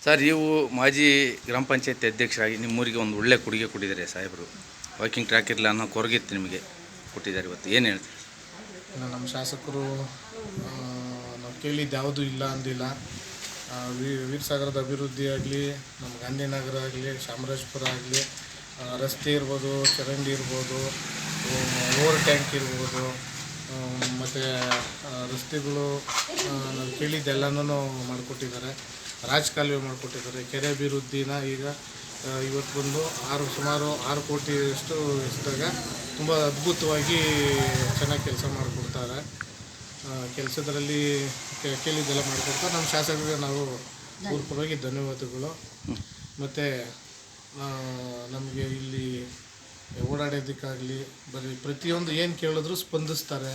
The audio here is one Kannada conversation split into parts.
ಸರ್, ನೀವು ಮಾಜಿ ಗ್ರಾಮ ಪಂಚಾಯತಿ ಅಧ್ಯಕ್ಷರಾಗಿ ನಿಮ್ಮೂರಿಗೆ ಒಂದು ಒಳ್ಳೆ ಕೊಡುಗೆ ಕೊಟ್ಟಿದ್ದಾರೆ ಸಾಹೇಬರು. ವಾಕಿಂಗ್ ಟ್ರ್ಯಾಕ್ ಇರಲಿಲ್ಲ ಅನ್ನೋ ಕೊರಗಿತ್ತು, ನಿಮಗೆ ಕೊಟ್ಟಿದ್ದಾರೆ. ಇವತ್ತು ಏನು ಹೇಳ್ತೀವಿ? ನಮ್ಮ ಶಾಸಕರು ನಾವು ಕೇಳಿದ್ದು ಯಾವುದೂ ಇಲ್ಲ ಅಂದಿಲ್ಲ. ವೀರಸಾಗರದ ಅಭಿವೃದ್ಧಿ ಆಗಲಿ, ನಮ್ಮ ಗಾಂಧಿನಗರ ಆಗಲಿ, ಚಾಮರಾಜಪುರ ಆಗಲಿ, ರಸ್ತೆ ಇರ್ಬೋದು, ಚರಂಡಿ ಇರ್ಬೋದು, ಓವರ್ ಟ್ಯಾಂಕ್ ಇರ್ಬೋದು, ಮತ್ತು ರಸ್ತೆಗಳು ನಾವು ಕೇಳಿದ್ದೆಲ್ಲನೂ ಮಾಡಿಕೊಟ್ಟಿದ್ದಾರೆ. ರಾಜಕಾಲುವೆ ಮಾಡಿಕೊಟ್ಟಿದ್ದಾರೆ. ಕೆರೆ ಅಭಿವೃದ್ಧಿನ ಈಗ ಇವತ್ತು ಬಂದು ಸುಮಾರು 6 ಕೋಟಿಯಷ್ಟು ಎಷ್ಟಾಗ ತುಂಬ ಅದ್ಭುತವಾಗಿ ಚೆನ್ನಾಗಿ ಕೆಲಸ ಮಾಡಿಕೊಡ್ತಾರೆ. ಕೆಲಸದಲ್ಲಿ ಕೇಳಿದ್ದೆಲ್ಲ ಮಾಡಿಕೊಡ್ತಾರೆ. ನಮ್ಮ ಶಾಸಕರಿಗೆ ನಾವು ಪೂರ್ವಕವಾಗಿ ಧನ್ಯವಾದಗಳು. ಮತ್ತು ನಮಗೆ ಇಲ್ಲಿ ಓಡಾಡೋದಕ್ಕಾಗಲಿ ಪ್ರತಿಯೊಂದು ಏನು ಕೇಳಿದ್ರು ಸ್ಪಂದಿಸ್ತಾರೆ.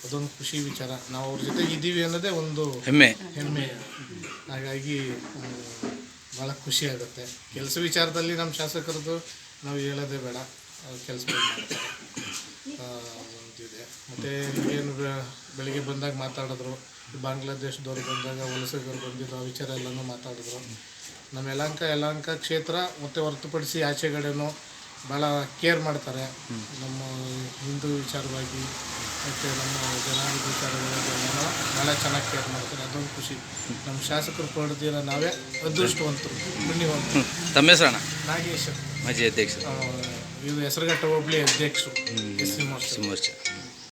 ಅದೊಂದು ಖುಷಿ ವಿಚಾರ. ನಾವು ಅವ್ರ ಜೊತೆ ಇದ್ದೀವಿ ಅನ್ನೋದೇ ಒಂದು ಹೆಮ್ಮೆ. ಹಾಗಾಗಿ ಭಾಳ ಖುಷಿ ಆಗುತ್ತೆ. ಕೆಲಸ ವಿಚಾರದಲ್ಲಿ ನಮ್ಮ ಶಾಸಕರದ್ದು ನಾವು ಹೇಳೋದೇ ಬೇಡ, ಕೆಲಸ ಮಾಡ್ತಾರೆ ಅಂತಿದೆ. ಮತ್ತು ಏನು ಬೆಳಿಗ್ಗೆ ಬಂದಾಗ ಮಾತಾಡಿದ್ರು, ಬಾಂಗ್ಲಾದೇಶದವ್ರು ಬಂದಾಗ ವಲಸಿಗರು ಬಂದಿದ್ದು ಆ ವಿಚಾರ ಎಲ್ಲನೂ ಮಾತಾಡಿದ್ರು. ನಮ್ಮ ಯಲಹಂಕ ಕ್ಷೇತ್ರ ಮತ್ತು ಹೊರತುಪಡಿಸಿ ಆಚೆಗಡೆನೂ ಭಾಳ ಕೇರ್ ಮಾಡ್ತಾರೆ. ನಮ್ಮ ಹಿಂದೂ ವಿಚಾರವಾಗಿ ಮತ್ತು ನಮ್ಮ ಜನಾಂಗದ ವಿಚಾರಗಳನ್ನೆಲ್ಲ ಭಾಳ ಚೆನ್ನಾಗಿ ಕೇರ್ ಮಾಡ್ತಾರೆ. ಅದೊಂದು ಖುಷಿ. ನಮ್ಮ ಶಾಸಕರು ಪಡೆದಿರೋ ನಾವೇ ಅದೃಷ್ಟವಂತರು, ಪುಣ್ಯವಂತರು. ತಮ್ಮ ಹೆಸರಣ್ಣ? ನಾಗೇಶ್, ಮಾಜಿ ಅಧ್ಯಕ್ಷ, ಇದು ಹೆಸರುಘಟ್ಟ ಹೋಬಳಿ ಅಧ್ಯಕ್ಷರು, ಎಸ್ ಸಿ ಮೋರ್ಚಾ.